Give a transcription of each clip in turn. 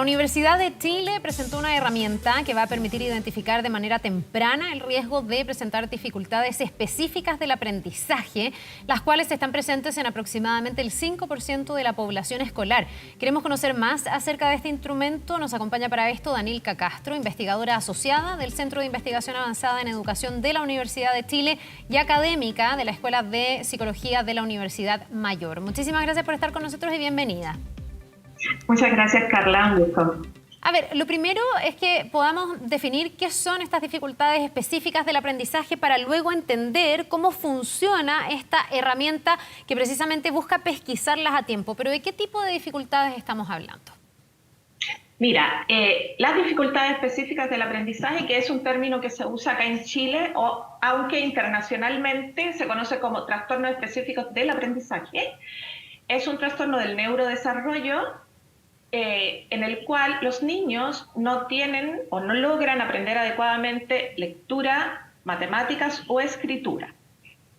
Universidad de Chile presentó una herramienta que va a permitir identificar de manera temprana el riesgo de presentar dificultades específicas del aprendizaje, las cuales están presentes en aproximadamente el 5% de la población escolar. Queremos conocer más acerca de este instrumento. Nos acompaña para esto Danilka Castro, investigadora asociada del Centro de Investigación Avanzada en Educación de la Universidad de Chile y académica de la Escuela de Psicología de la Universidad Mayor. Muchísimas gracias por estar con nosotros y bienvenida. Muchas gracias, Carla. Un gusto. A ver, lo primero es que podamos definir qué son estas dificultades específicas del aprendizaje para luego entender cómo funciona esta herramienta que precisamente busca pesquisarlas a tiempo. Pero ¿de qué tipo de dificultades estamos hablando? Mira, las dificultades específicas del aprendizaje, que es un término que se usa acá en Chile, aunque internacionalmente se conoce como trastornos específicos del aprendizaje, es un trastorno del neurodesarrollo en el cual los niños no tienen o no logran aprender adecuadamente lectura, matemáticas o escritura.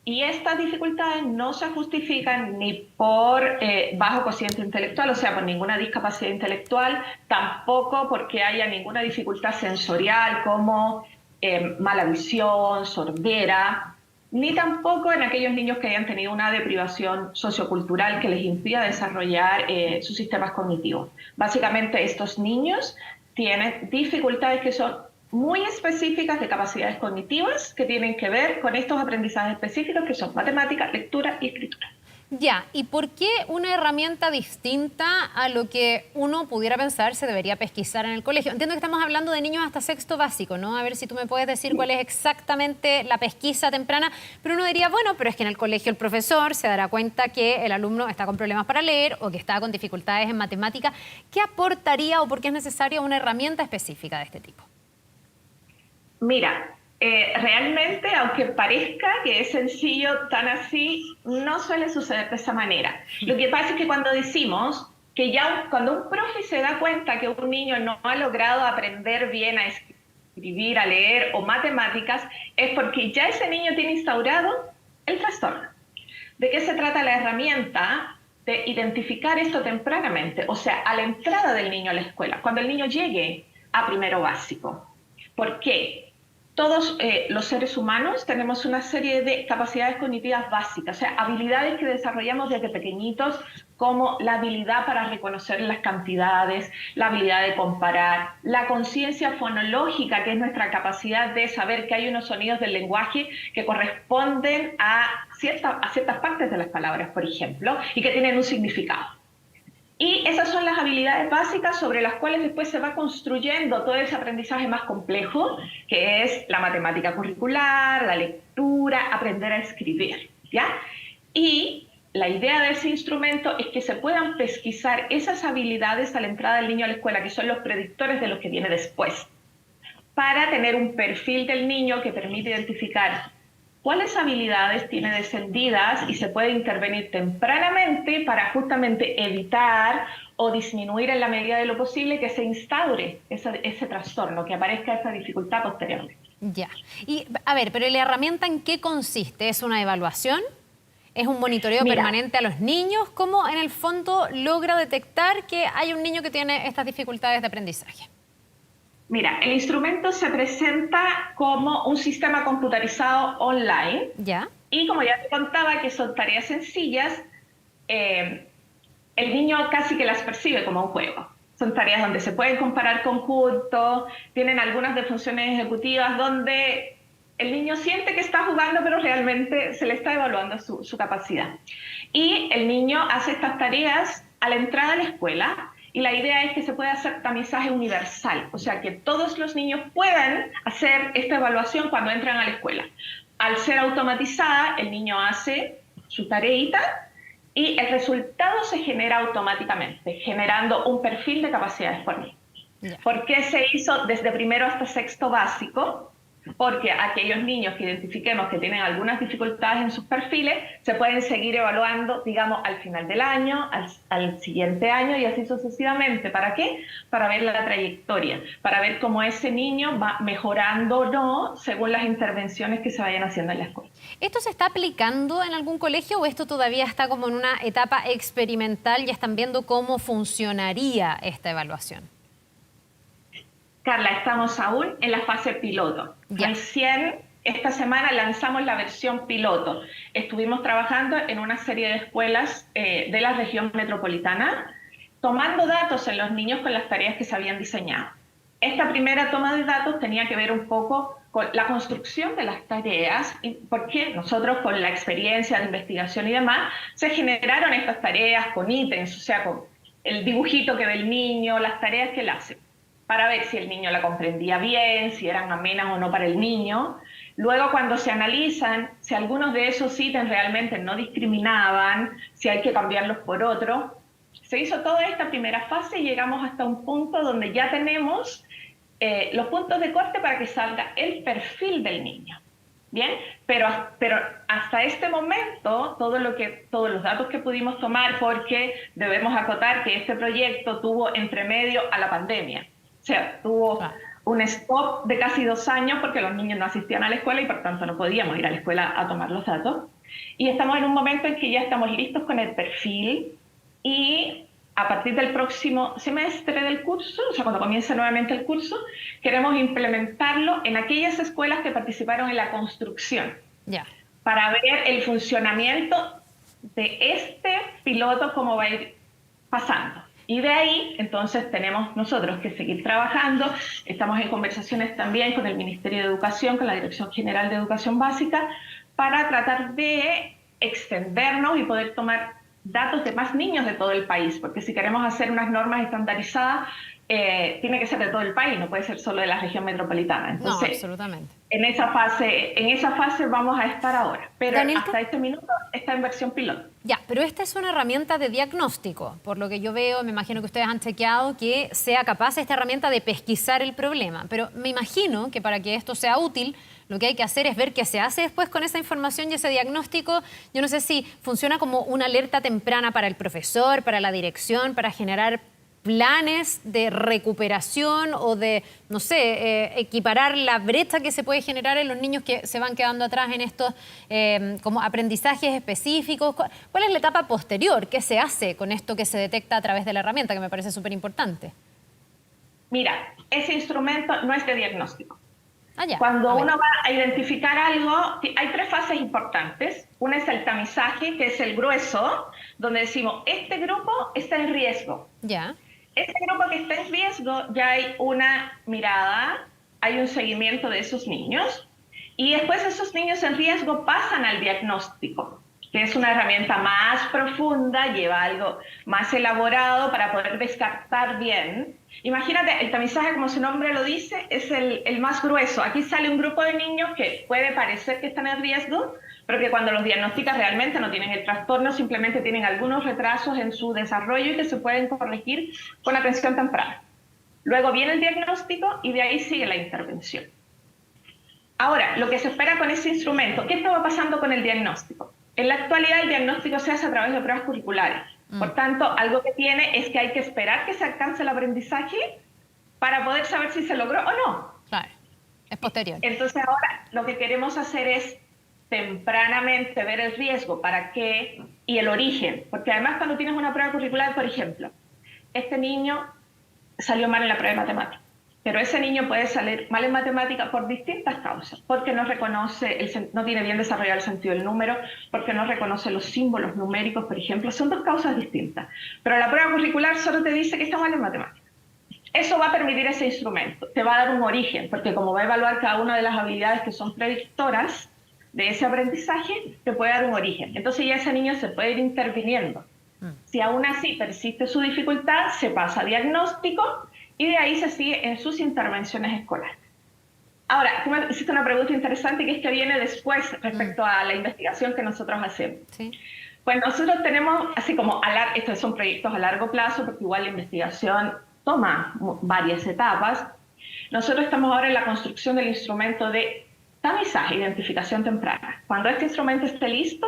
Y estas dificultades no se justifican ni por bajo cociente intelectual, o sea, por ninguna discapacidad intelectual, tampoco porque haya ninguna dificultad sensorial como mala visión, sordera, ni tampoco en aquellos niños que hayan tenido una deprivación sociocultural que les impida desarrollar sus sistemas cognitivos. Básicamente estos niños tienen dificultades que son muy específicas de capacidades cognitivas que tienen que ver con estos aprendizajes específicos que son matemática, lectura y escritura. Ya, ¿y por qué una herramienta distinta a lo que uno pudiera pensar se debería pesquisar en el colegio? Entiendo que estamos hablando de niños hasta sexto básico, ¿no? A ver si tú me puedes decir cuál es exactamente la pesquisa temprana, pero uno diría, bueno, pero es que en el colegio el profesor se dará cuenta que el alumno está con problemas para leer o que está con dificultades en matemática. ¿Qué aportaría o por qué es necesaria una herramienta específica de este tipo? Mira, realmente, aunque parezca que es sencillo, tan así, no suele suceder de esa manera. Lo que pasa es que cuando decimos que ya cuando un profe se da cuenta que un niño no ha logrado aprender bien a escribir, a leer o matemáticas, es porque ya ese niño tiene instaurado el trastorno. ¿De qué se trata la herramienta? De identificar esto tempranamente, o sea, a la entrada del niño a la escuela, cuando el niño llegue a primero básico. ¿Por qué? Todos los seres humanos tenemos una serie de capacidades cognitivas básicas, o sea, habilidades que desarrollamos desde pequeñitos, como la habilidad para reconocer las cantidades, la habilidad de comparar, la conciencia fonológica, que es nuestra capacidad de saber que hay unos sonidos del lenguaje que corresponden a ciertas partes de las palabras, por ejemplo, y que tienen un significado. Y esas son las habilidades básicas sobre las cuales después se va construyendo todo ese aprendizaje más complejo, que es la matemática curricular, la lectura, aprender a escribir, ¿ya? Y la idea de ese instrumento es que se puedan pesquisar esas habilidades a la entrada del niño a la escuela, que son los predictores de lo que viene después, para tener un perfil del niño que permite identificar cuáles habilidades tiene descendidas y se puede intervenir tempranamente para justamente evitar o disminuir en la medida de lo posible que se instaure ese trastorno, que aparezca esa dificultad posteriormente. Ya. Y a ver, pero ¿la herramienta en qué consiste? ¿Es una evaluación? ¿Es un monitoreo permanente a los niños? ¿Cómo en el fondo logra detectar que hay un niño que tiene estas dificultades de aprendizaje? Mira, el instrumento se presenta como un sistema computarizado online. ¿Ya? Y como ya te contaba que son tareas sencillas, el niño casi que las percibe como un juego. Son tareas donde se pueden comparar conjuntos, tienen algunas de funciones ejecutivas donde el niño siente que está jugando, pero realmente se le está evaluando su capacidad. Y el niño hace estas tareas a la entrada a la escuela. Y la idea es que se pueda hacer tamizaje universal, o sea, que todos los niños puedan hacer esta evaluación cuando entran a la escuela. Al ser automatizada, el niño hace su tareita y el resultado se genera automáticamente, generando un perfil de capacidades por niño. ¿Por qué se hizo desde primero hasta sexto básico? Porque aquellos niños que identifiquemos que tienen algunas dificultades en sus perfiles se pueden seguir evaluando, digamos, al final del año, al siguiente año y así sucesivamente. ¿Para qué? Para ver la trayectoria, para ver cómo ese niño va mejorando o no según las intervenciones que se vayan haciendo en la escuela. ¿Esto se está aplicando en algún colegio o esto todavía está como en una etapa experimental y están viendo cómo funcionaría esta evaluación? Carla, estamos aún en la fase piloto. Recién esta semana lanzamos la versión piloto. Estuvimos trabajando en una serie de escuelas de la región metropolitana, tomando datos en los niños con las tareas que se habían diseñado. Esta primera toma de datos tenía que ver un poco con la construcción de las tareas, porque nosotros con la experiencia de investigación y demás, se generaron estas tareas con ítems, o sea, con el dibujito que ve el niño, las tareas que él hace, para ver si el niño la comprendía bien, si eran amenas o no para el niño. Luego, cuando se analizan, si algunos de esos ítems realmente no discriminaban, si hay que cambiarlos por otro, se hizo toda esta primera fase y llegamos hasta un punto donde ya tenemos los puntos de corte para que salga el perfil del niño. Bien, pero hasta este momento, todos los datos que pudimos tomar, porque debemos acotar que este proyecto tuvo entre medio a la pandemia. O sea, tuvo un stop de casi 2 años porque los niños no asistían a la escuela y por tanto no podíamos ir a la escuela a tomar los datos. Y estamos en un momento en que ya estamos listos con el perfil y a partir del próximo semestre del curso, o sea, cuando comience nuevamente el curso, queremos implementarlo en aquellas escuelas que participaron en la construcción, para ver el funcionamiento de este piloto, cómo va a ir pasando. Y de ahí, entonces, tenemos nosotros que seguir trabajando. Estamos en conversaciones también con el Ministerio de Educación, con la Dirección General de Educación Básica, para tratar de extendernos y poder tomar datos de más niños de todo el país, porque si queremos hacer unas normas estandarizadas, tiene que ser de todo el país, no puede ser solo de la región metropolitana. Entonces, no, absolutamente. En esa fase vamos a estar ahora, pero Danielka, hasta este minuto está en versión piloto. Ya, pero esta es una herramienta de diagnóstico, por lo que yo veo, me imagino que ustedes han chequeado que sea capaz esta herramienta de pesquisar el problema, pero me imagino que para que esto sea útil, lo que hay que hacer es ver qué se hace después con esa información y ese diagnóstico. Yo no sé si funciona como una alerta temprana para el profesor, para la dirección, para generar planes de recuperación o de, no sé, equiparar la brecha que se puede generar en los niños que se van quedando atrás en estos como aprendizajes específicos. ¿Cuál es la etapa posterior? ¿Qué se hace con esto que se detecta a través de la herramienta, que me parece súper importante? Mira, ese instrumento no es de diagnóstico. Ya. Cuando uno va a identificar algo, hay 3 fases importantes. Una es el tamizaje, que es el grueso, donde decimos, este grupo está en riesgo. Ya. Este grupo que está en riesgo, ya hay una mirada, hay un seguimiento de esos niños, y después esos niños en riesgo pasan al diagnóstico, que es una herramienta más profunda, lleva algo más elaborado para poder descartar bien. Imagínate, el tamizaje, como su nombre lo dice, es el más grueso. Aquí sale un grupo de niños que puede parecer que están en riesgo, pero que cuando los diagnosticas realmente no tienen el trastorno, simplemente tienen algunos retrasos en su desarrollo y que se pueden corregir con atención temprana. Luego viene el diagnóstico y de ahí sigue la intervención. Ahora, lo que se espera con ese instrumento, ¿qué estaba pasando con el diagnóstico? En la actualidad el diagnóstico se hace a través de pruebas curriculares. Por tanto, algo que tiene es que hay que esperar que se alcance el aprendizaje para poder saber si se logró o no. Claro, es posterior. Entonces ahora lo que queremos hacer es tempranamente ver el riesgo y el origen, porque además cuando tienes una prueba curricular, por ejemplo, este niño salió mal en la prueba de matemáticas, pero ese niño puede salir mal en matemática por distintas causas, porque no reconoce, no tiene bien desarrollado el sentido del número, porque no reconoce los símbolos numéricos, por ejemplo. Son 2 causas distintas, pero la prueba curricular solo te dice que está mal en matemáticas. Eso va a permitir ese instrumento, te va a dar un origen, porque como va a evaluar cada una de las habilidades que son predictoras de ese aprendizaje, te puede dar un origen. Entonces ya ese niño se puede ir interviniendo. Si aún así persiste su dificultad, se pasa a diagnóstico y de ahí se sigue en sus intervenciones escolares. Ahora, tú me hiciste una pregunta interesante que es que viene después respecto a la investigación que nosotros hacemos. Sí. Pues nosotros tenemos, así como, estos son proyectos a largo plazo, porque igual la investigación toma varias etapas. Nosotros estamos ahora en la construcción del instrumento de tamizaje, identificación temprana. Cuando este instrumento esté listo,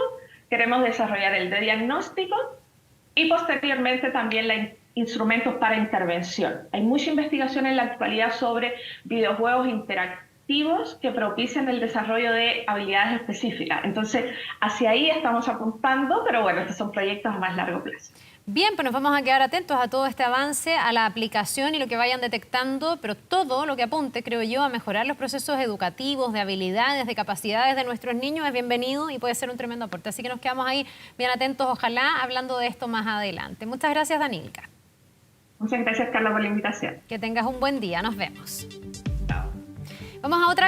queremos desarrollar el de diagnóstico y posteriormente también instrumentos para intervención. Hay mucha investigación en la actualidad sobre videojuegos interactivos que propician el desarrollo de habilidades específicas. Entonces, hacia ahí estamos apuntando, pero bueno, estos son proyectos a más largo plazo. Bien, pues nos vamos a quedar atentos a todo este avance, a la aplicación y lo que vayan detectando, pero todo lo que apunte, creo yo, a mejorar los procesos educativos, de habilidades, de capacidades de nuestros niños es bienvenido y puede ser un tremendo aporte. Así que nos quedamos ahí bien atentos, ojalá, hablando de esto más adelante. Muchas gracias, Danilka. Muchas gracias, Carla, por la invitación. Que tengas un buen día. Nos vemos. Chao. Vamos a otra